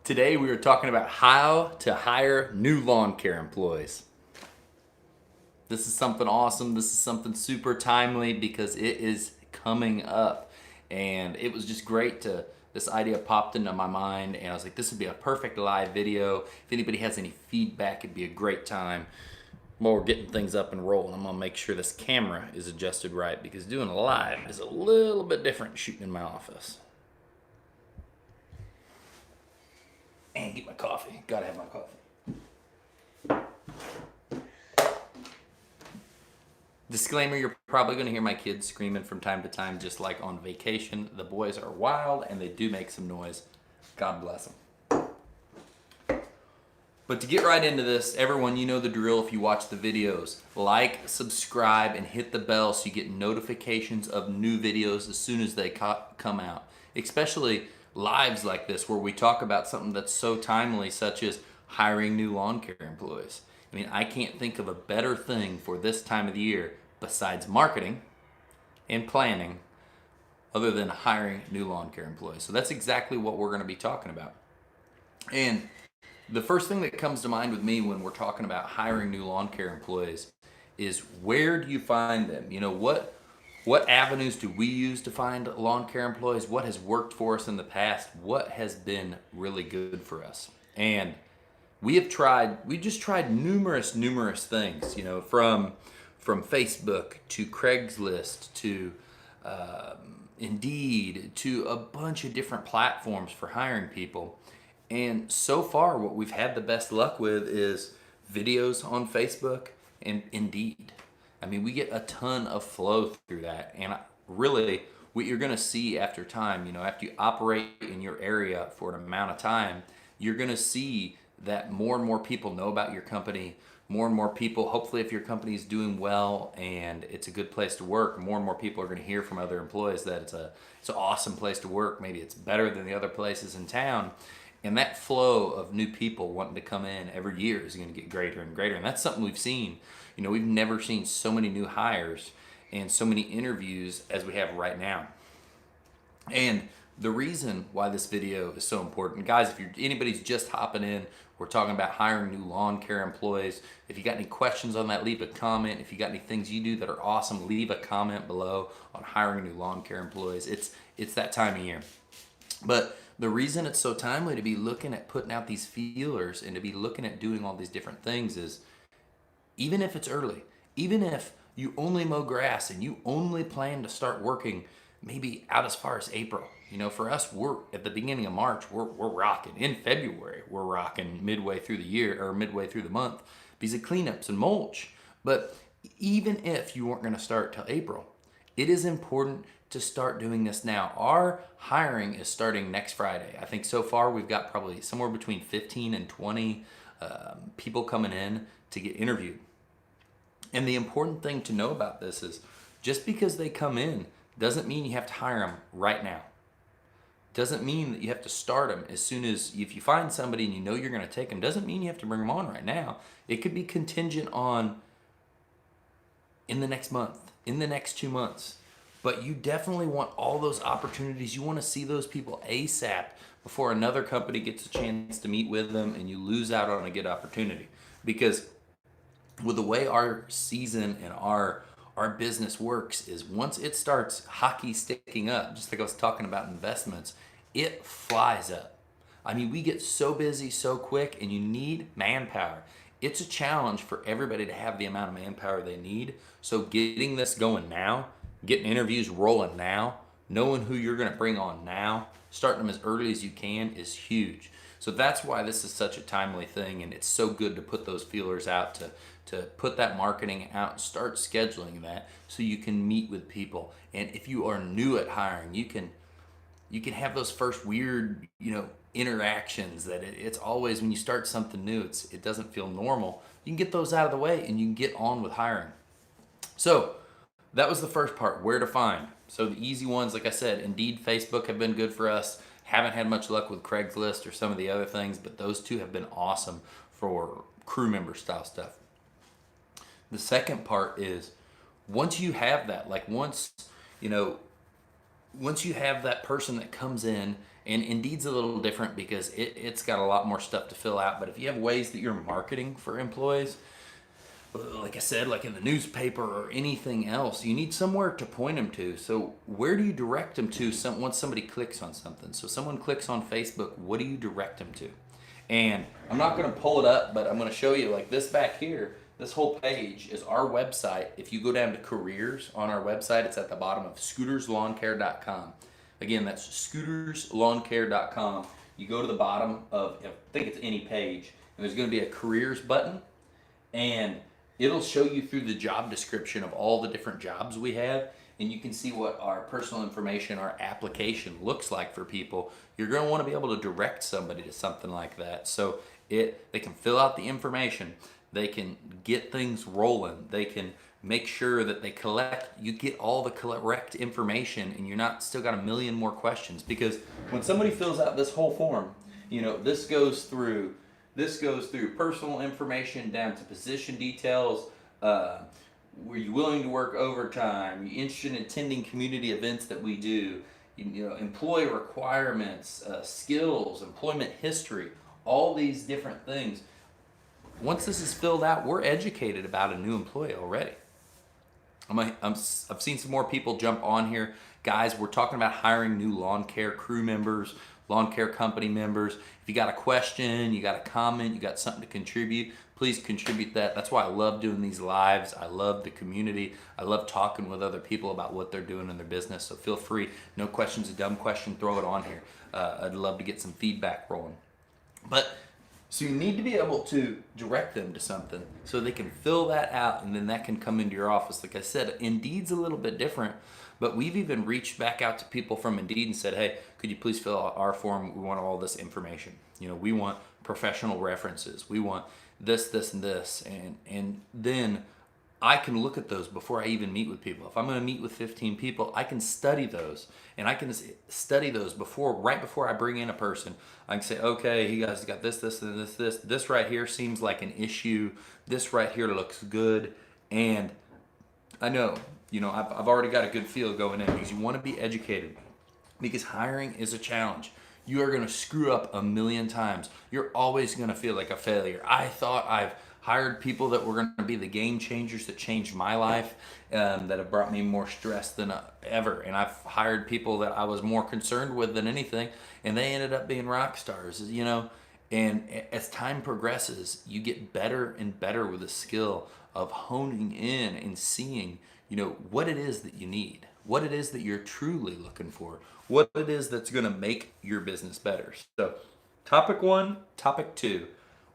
Today we are talking about how to hire new lawn care employees. This is something awesome. This is something super timely because it is coming up. And it was just great this idea popped into my mind and I was like, this would be a perfect live video. If anybody has any feedback, it'd be a great time. While we're getting things up and rolling, I'm gonna make sure this camera is adjusted right because doing a live is a little bit different than shooting in my office. And get my coffee. Gotta have my coffee. Disclaimer, you're probably going to hear my kids screaming from time to time, just like on vacation. The boys are wild and they do make some noise. God bless them. But to get right into this, everyone, you know the drill if you watch the videos. Like, subscribe, and hit the bell so you get notifications of new videos as soon as they come out. Especially lives like this where we talk about something that's so timely, such as hiring new lawn care employees. I mean, I can't think of a better thing for this time of the year besides marketing and planning other than hiring new lawn care employees. So that's exactly what we're going to be talking about. And the first thing that comes to mind with me when we're talking about hiring new lawn care employees is, where do you find them? You know, what avenues do we use to find lawn care employees? What has worked for us in the past? What has been really good for us? And we just tried numerous things, you know, from Facebook to Craigslist to Indeed to a bunch of different platforms for hiring people. And so far, what we've had the best luck with is videos on Facebook and Indeed. I mean, we get a ton of flow through that. And really, what you're going to see after time, you know, after you operate in your area for an amount of time, you're going to see that more and more people know about your company. More and more people, hopefully if your company is doing well and it's a good place to work, more and more people are going to hear from other employees that it's an awesome place to work. Maybe it's better than the other places in town. And that flow of new people wanting to come in every year is going to get greater and greater. And that's something we've seen. You know, we've never seen so many new hires and so many interviews as we have right now. And the reason why this video is so important, guys, if anybody's just hopping in, we're talking about hiring new lawn care employees. If you got any questions on that, leave a comment. If you got any things you do that are awesome, leave a comment below on hiring new lawn care employees. It's that time of year. But the reason it's so timely to be looking at putting out these feelers and to be looking at doing all these different things is, even if it's early, even if you only mow grass and you only plan to start working maybe out as far as April. You know, for us, we're at the beginning of March, we're rocking. In February, we're rocking midway through the year or midway through the month because of cleanups and mulch. But even if you weren't going to start till April, it is important to start doing this now. Our hiring is starting next Friday. I think so far we've got probably somewhere between 15 and 20 people coming in to get interviewed. And the important thing to know about this is, just because they come in doesn't mean you have to hire them right now. Doesn't mean that you have to start them as soon as, if you find somebody and you know you're going to take them, doesn't mean you have to bring them on right now. It could be contingent on in the next month, in the next 2 months. But you definitely want all those opportunities. You want to see those people ASAP before another company gets a chance to meet with them and you lose out on a good opportunity. Because with the way our season and our business works is, once it starts hockey sticking up, just like I was talking about investments, it flies up. I mean, we get so busy so quick and you need manpower. It's a challenge for everybody to have the amount of manpower they need. So getting this going now, getting interviews rolling now, knowing who you're going to bring on now, starting them as early as you can is huge. So that's why this is such a timely thing, and it's so good to put those feelers out, to put that marketing out, start scheduling that so you can meet with people. And if you are new at hiring, you can have those first weird, you know, interactions that it's always, when you start something new, it doesn't feel normal. You can get those out of the way and you can get on with hiring. So that was the first part, where to find. So the easy ones, like I said, Indeed, Facebook have been good for us. Haven't had much luck with Craigslist or some of the other things, but those two have been awesome for crew member style stuff. The second part is, once you have that, like once you have that person that comes in And Indeed's a little different because it's got a lot more stuff to fill out. But if you have ways that you're marketing for employees, like I said, like in the newspaper or anything else, you need somewhere to point them to. So where do you direct them to once somebody clicks on something? So someone clicks on Facebook, what do you direct them to? And I'm not going to pull it up, but I'm going to show you like this back here. This whole page is our website. If you go down to careers on our website, it's at the bottom of scooterslawncare.com. Again, that's scooterslawncare.com. You go to the bottom of, I think it's any page, and there's going to be a careers button, and it'll show you through the job description of all the different jobs we have, and you can see what our personal information, our application looks like for people. You're going to want to be able to direct somebody to something like that. So they can fill out the information, they can get things rolling, they can make sure that you get all the correct information, and you're not still got a million more questions. Because when somebody fills out this whole form, this goes through personal information down to position details. Were you willing to work overtime? Are you interested in attending community events that we do? Employee requirements, skills, employment history, all these different things. Once this is filled out, we're educated about a new employee already. I've seen some more people jump on here. Guys, we're talking about hiring new lawn care crew members, lawn care company members. If you got a question, you got a comment, you got something to contribute, please contribute that. That's why I love doing these lives. I love the community. I love talking with other people about what they're doing in their business. So feel free. No question's a dumb question. Throw it on here. I'd love to get some feedback rolling. So you need to be able to direct them to something so they can fill that out, and then that can come into your office. Like I said, Indeed's a little bit different, but we've even reached back out to people from Indeed and said, hey, could you please fill out our form? We want all this information. We want professional references. We want this, this, and this. And then I can look at those before I even meet with people. If I'm going to meet with 15 people, I can study those. And I can study those right before I bring in a person. I can say, okay, you guys got this, this, and this, this. This right here seems like an issue. This right here looks good. And I know, I've already got a good feel going in, because you want to be educated. Because hiring is a challenge. You are going to screw up a million times. You're always going to feel like a failure. I thought I've hired people that were going to be the game changers that changed my life, that have brought me more stress than ever. And I've hired people that I was more concerned with than anything, and they ended up being rock stars, And as time progresses, you get better and better with the skill of honing in and seeing, what it is that you need, what it is that you're truly looking for, what it is that's going to make your business better. So topic 1, topic 2,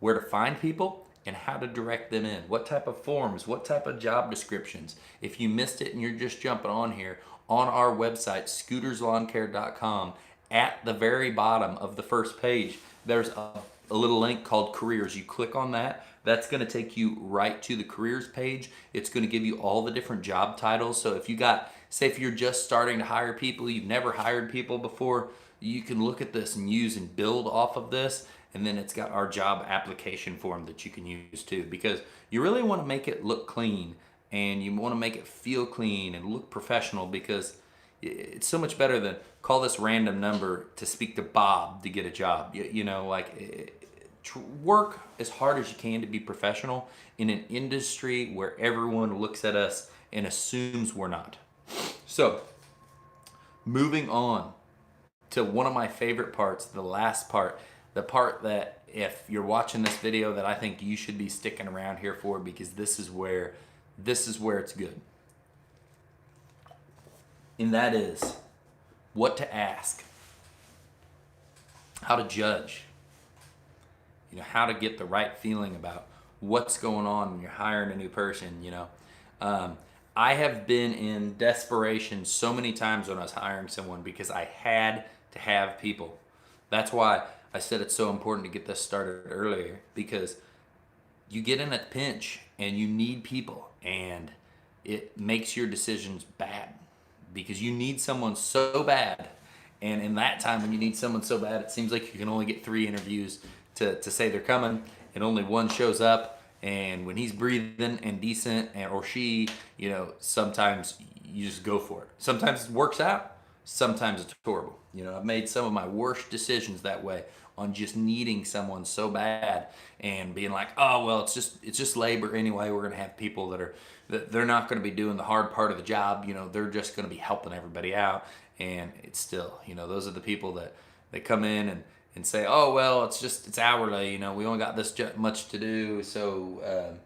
where to find people and how to direct them in. What type of forms, what type of job descriptions. If you missed it and you're just jumping on here, on our website, scooterslawncare.com, at the very bottom of the first page, there's a little link called careers. You click on that. That's going to take you right to the careers page. It's going to give you all the different job titles. So if if you're just starting to hire people, you've never hired people before, you can look at this and use and build off of this. And then it's got our job application form that you can use too, because you really want to make it look clean, and you want to make it feel clean and look professional, because it's so much better than call this random number to speak to Bob to get a job. Work as hard as you can to be professional in an industry where everyone looks at us and assumes we're not. So moving on to one of my favorite parts, the last part, the part that if you're watching this video that I think you should be sticking around here for, because this is where it's good. And that is what to ask, how to judge, how to get the right feeling about what's going on when you're hiring a new person. I have been in desperation so many times when I was hiring someone, because I had to have people. That's why I said it's so important to get this started earlier, because you get in a pinch and you need people, and it makes your decisions bad because you need someone so bad. And in that time when you need someone so bad, it seems like you can only get 3 interviews to say they're coming, and only 1 shows up. And when he's breathing and decent, or she, sometimes you just go for it. Sometimes it works out. sometimes it's horrible. I've made some of my worst decisions that way, on just needing someone so bad and being like, oh well, it's just labor anyway. We're gonna have people that they're not gonna be doing the hard part of the job. They're just gonna be helping everybody out, and it's still, those are the people that they come in and say, oh well, it's hourly. We only got this much to do, so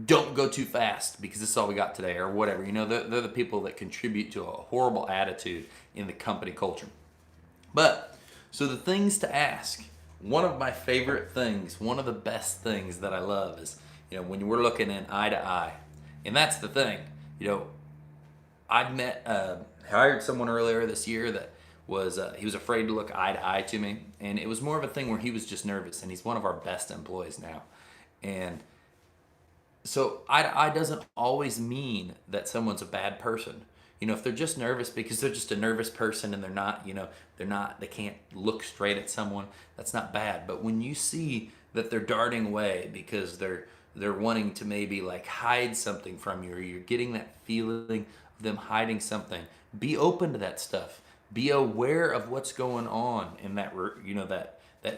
don't go too fast because this is all we got today, or whatever. They're the people that contribute to a horrible attitude in the company culture. But so the things to ask, one of my favorite things, one of the best things that I love is, when we're looking in eye to eye. And that's the thing. I hired someone earlier this year that he was afraid to look eye to eye to me. And it was more of a thing where he was just nervous, and he's one of our best employees now. And so eye to eye doesn't always mean that someone's a bad person. If they're just nervous because they're just a nervous person and they can't look straight at someone, that's not bad. But when you see that they're darting away because they're wanting to maybe like hide something from you, or you're getting that feeling of them hiding something, be open to that stuff. Be aware of what's going on in that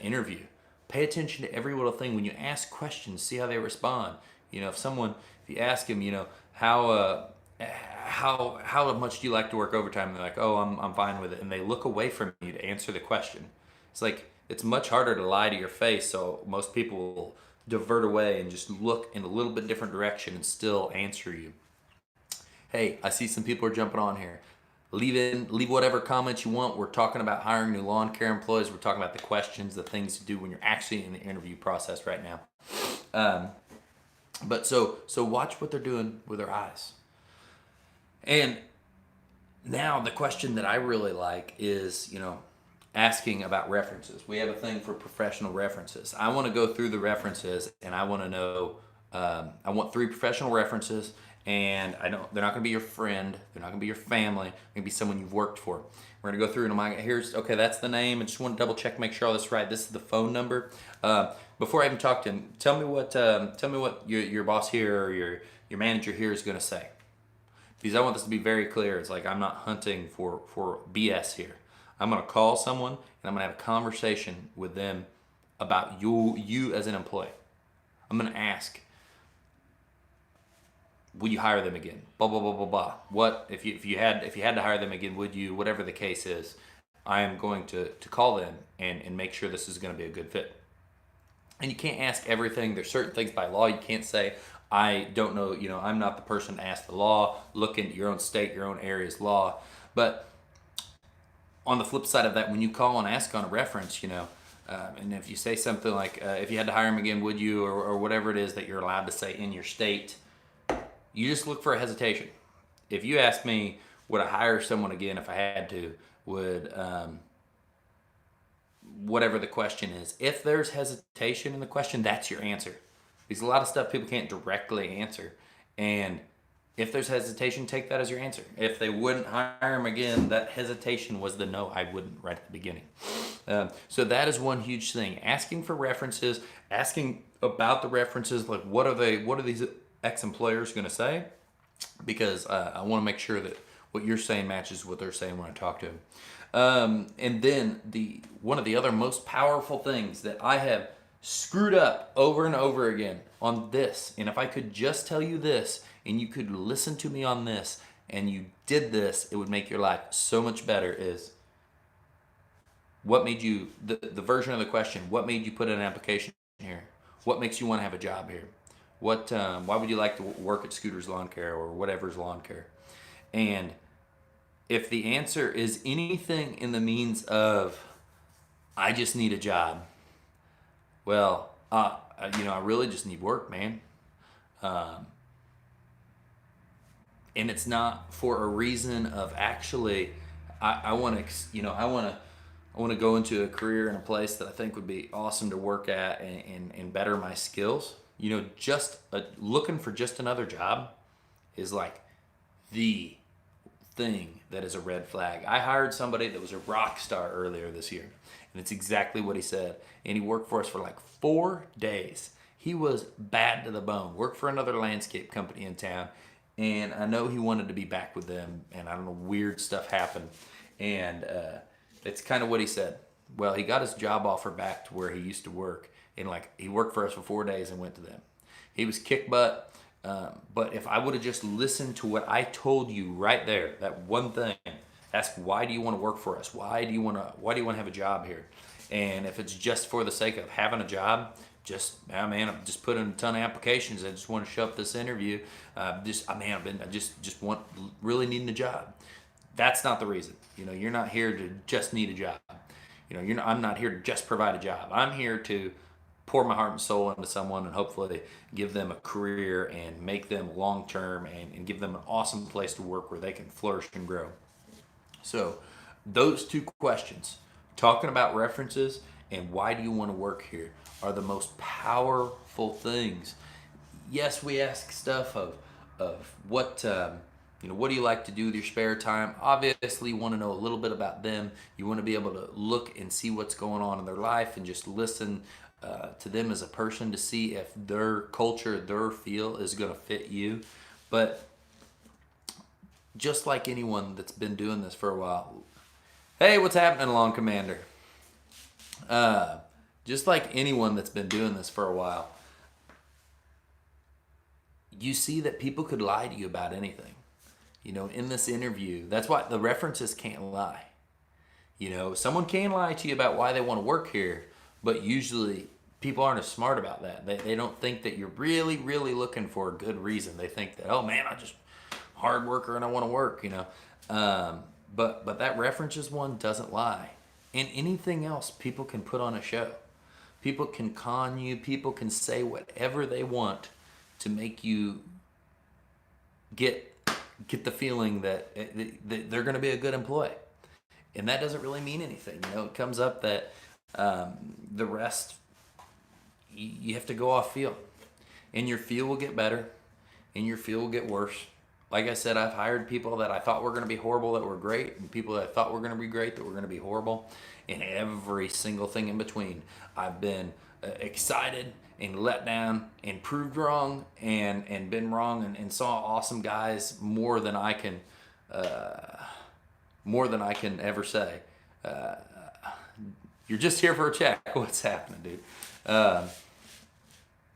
interview. Pay attention to every little thing. When you ask questions, see how they respond. If you ask them, how much do you like to work overtime? And they're like, oh, I'm fine with it. And they look away from you to answer the question. It's like, it's much harder to lie to your face. So most people will divert away and just look in a little bit different direction and still answer you. Hey, I see some people are jumping on here. Leave whatever comments you want. We're talking about hiring new lawn care employees. We're talking about the questions, the things to do when you're actually in the interview process right now. But so watch what they're doing with their eyes. And now the question that I really like is, asking about references. We have a thing for professional references. I want to go through the references, and I want to know, I want 3 professional references, and they're not going to be your friend. They're not going to be your family. They're going to be someone you've worked for. We're going to go through and okay, that's the name. I just want to double check, make sure all this is right. This is the phone number. Before I even talk to him, tell me what your boss here or your manager here is going to say. Because I want this to be very clear. It's like, I'm not hunting for BS here. I'm going to call someone and I'm going to have a conversation with them about you as an employee. I'm going to ask, would you hire them again? Blah blah blah blah blah. What if you had to hire them again? Would you? Whatever the case is, I am going to call them and make sure this is going to be a good fit. And you can't ask everything. There's certain things by law you can't say. I don't know. I'm not the person to ask the law. Look into your own state, your own area's law. But on the flip side of that, when you call and ask on a reference, and if you say something like, if you had to hire him again, would you, or whatever it is that you're allowed to say in your state, you just look for a hesitation. If you ask me, would I hire someone again if I had to, would, whatever the question is, if there's hesitation in the question, that's your answer. Because a lot of stuff people can't directly answer. And if there's hesitation, take that as your answer. If they wouldn't hire him again, that hesitation was the no, I wouldn't right at the beginning. So that is one huge thing. Asking for references, asking about the references, like what are these ex-employers going to say? Because I want to make sure that what you're saying matches what they're saying when I talk to them. And then one of the other most powerful things that I have screwed up over and over again on this, and if I could just tell you this, and you could listen to me on this, and you did this, it would make your life so much better, is what made you, the version of the question, what made you put in an application here? What makes you want to have a job here? Why would you like to work at Scooter's Lawn Care or whatever's lawn care? And if the answer is anything in the means of, I just need a job, well, I really just need work, man. And it's not for a reason of actually, I want to go into a career in a place that I think would be awesome to work at and better my skills. Just looking for just another job is like the thing that is a red flag. I hired somebody that was a rock star earlier this year, and it's exactly what he said. And he worked for us for like 4 days. He was bad to the bone. Worked for another landscape company in town. and I know he wanted to be back with them, and I don't know, weird stuff happened, and it's kind of what he said. Well, he got his job offer back to where he used to work, and like he worked for us for 4 days and went to them. He was kick butt, but if I would have just listened to what I told you right there, that one thing, ask why do you want to work for us? Why do you want to have a job here? And if it's just for the sake of having a job, I've just put in a ton of applications. I just want to show up this interview. I just want really needing a job. That's not the reason. You're not here to just need a job. I'm not here to just provide a job. I'm here to pour my heart and soul into someone and hopefully give them a career and make them long term and give them an awesome place to work where they can flourish and grow. So those two questions, talking about references and why do you want to work here, are the most powerful things. Yes, we ask stuff of what what do you like to do with your spare time? Obviously, you want to know a little bit about them. You want to be able to look and see what's going on in their life and just listen to them as a person to see if their culture, their feel is going to fit you. But just like anyone that's been doing this for a while, hey, what's happening, Long Commander? Just like anyone that's been doing this for a while, you see that people could lie to you about anything. In this interview, that's why the references can't lie. Someone can lie to you about why they want to work here, but usually people aren't as smart about that. They don't think that you're really, really looking for a good reason. They think that, oh man, I'm just hard worker and I want to work, But that references one doesn't lie. And anything else people can put on a show. People can con you. People can say whatever they want to make you get the feeling that they're going to be a good employee. And that doesn't really mean anything. It comes up that the rest, you have to go off feel. And your feel will get better. And your feel will get worse. Like I said, I've hired people that I thought were going to be horrible that were great, and people that I thought were going to be great that were going to be horrible, and every single thing in between. I've been excited and let down and proved wrong and been wrong and saw awesome guys more than I can ever say. You're just here for a check. What's happening, dude?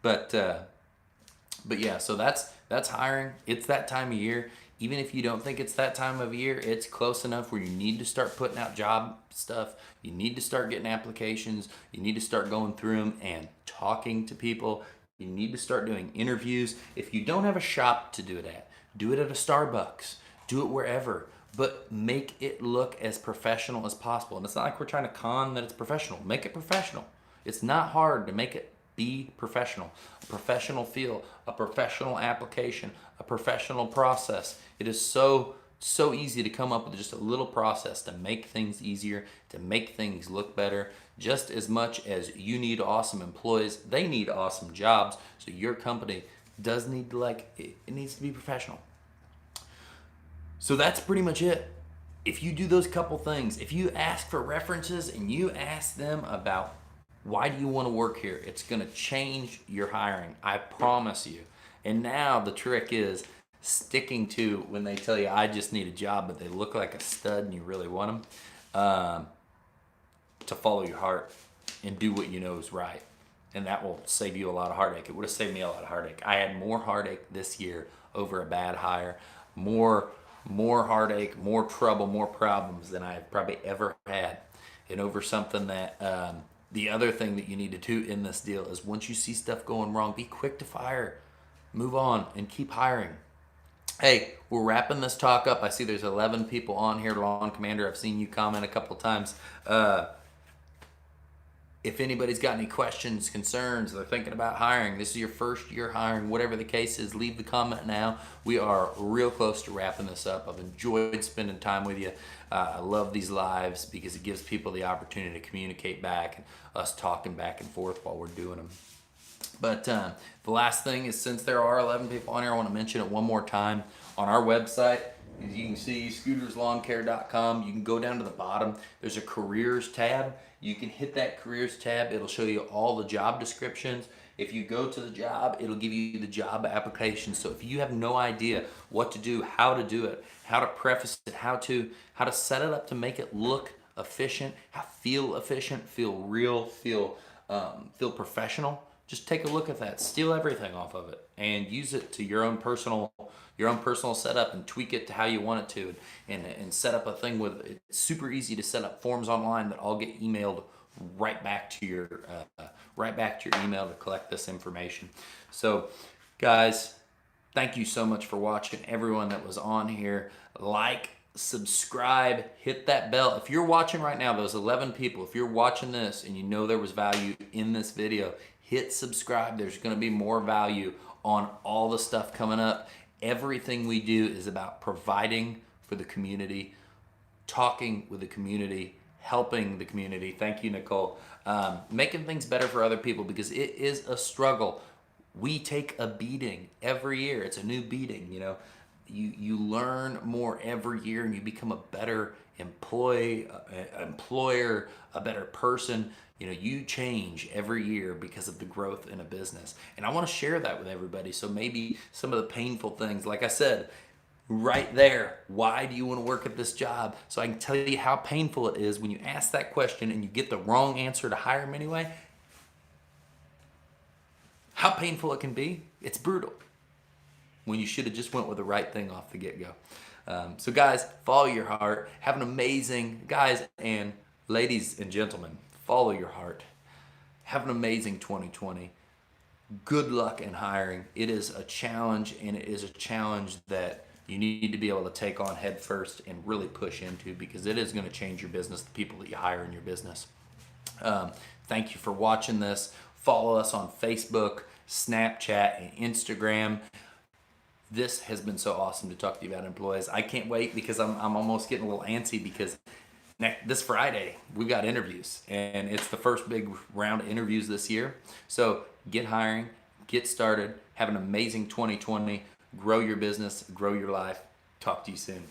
But yeah, so that's hiring. It's that time of year. Even if you don't think it's that time of year, it's close enough where you need to start putting out job stuff. You need to start getting applications. You need to start going through them and talking to people. You need to start doing interviews. If you don't have a shop to do it at a Starbucks. Do it wherever. But make it look as professional as possible. And it's not like we're trying to con that it's professional. Make it professional. It's not hard to make it be professional. A professional feel, a professional application, a professional process. It is so easy to come up with just a little process to make things easier, to make things look better. Just as much as you need awesome employees, they need awesome jobs. So your company does need to it needs to be professional. So that's pretty much it. If you do those couple things, if you ask for references and you ask them about why do you want to work here, it's going to change your hiring. I promise you. And now the trick is sticking to when they tell you, I just need a job, but they look like a stud and you really want them, to follow your heart and do what you know is right. And that will save you a lot of heartache. It would have saved me a lot of heartache. I had more heartache this year over a bad hire, more heartache, more trouble, more problems than I've probably ever had. And over something that, the other thing that you need to do in this deal is once you see stuff going wrong, be quick to fire, move on, and keep hiring. Hey, we're wrapping this talk up. I see there's 11 people on here. Long Commander, I've seen you comment a couple times. If anybody's got any questions, concerns, they're thinking about hiring, this is your first year hiring, whatever the case is, leave the comment now. We are real close to wrapping this up. I've enjoyed spending time with you. I love these lives because it gives people the opportunity to communicate back and us talking back and forth while we're doing them. But the last thing is, since there are 11 people on here, I want to mention it one more time. On our website, As you can see, scooterslawncare.com. You can go down to the bottom. There's a careers tab. You can hit that careers tab. It'll show you all the job descriptions. If you go to the job, it'll give you the job application. So if you have no idea what to do, how to do it, how to preface it, how to set it up to make it look efficient, feel real, feel professional, just take a look at that. Steal everything off of it and use it to your own personal setup and tweak it to how you want it to, and set up a thing with it's super easy to set up forms online that all get emailed right back to your email to collect this information. So guys, thank you so much for watching. Everyone that was on here, like, subscribe, hit that bell. If you're watching right now, those 11 people, if you're watching this and you know there was value in this video, hit subscribe. There's going to be more value on all the stuff coming up. Everything we do is about providing for the community, talking with the community, helping the community. Thank you, Nicole. Making things better for other people, because it is a struggle. We take a beating every year. It's a new beating, you know. You learn more every year, and you become a better employer, a better person. You know, you change every year because of the growth in a business. And I want to share that with everybody. So maybe some of the painful things, like I said, right there, why do you want to work at this job? So I can tell you how painful it is when you ask that question and you get the wrong answer to hire them anyway. How painful it can be. It's brutal, when you should have just went with the right thing off the get-go. So guys, follow your heart. Have an amazing, guys and ladies and gentlemen, follow your heart. Have an amazing 2020. Good luck in hiring. It is a challenge, and it is a challenge that you need to be able to take on head first and really push into, because it is going to change your business, the people that you hire in your business. Thank you for watching this. Follow us on Facebook, Snapchat, and Instagram. This has been so awesome to talk to you about employees. I can't wait, because I'm almost getting a little antsy, because this Friday we've got interviews, and it's the first big round of interviews this year. So get hiring, get started, have an amazing 2020, grow your business, grow your life. Talk to you soon.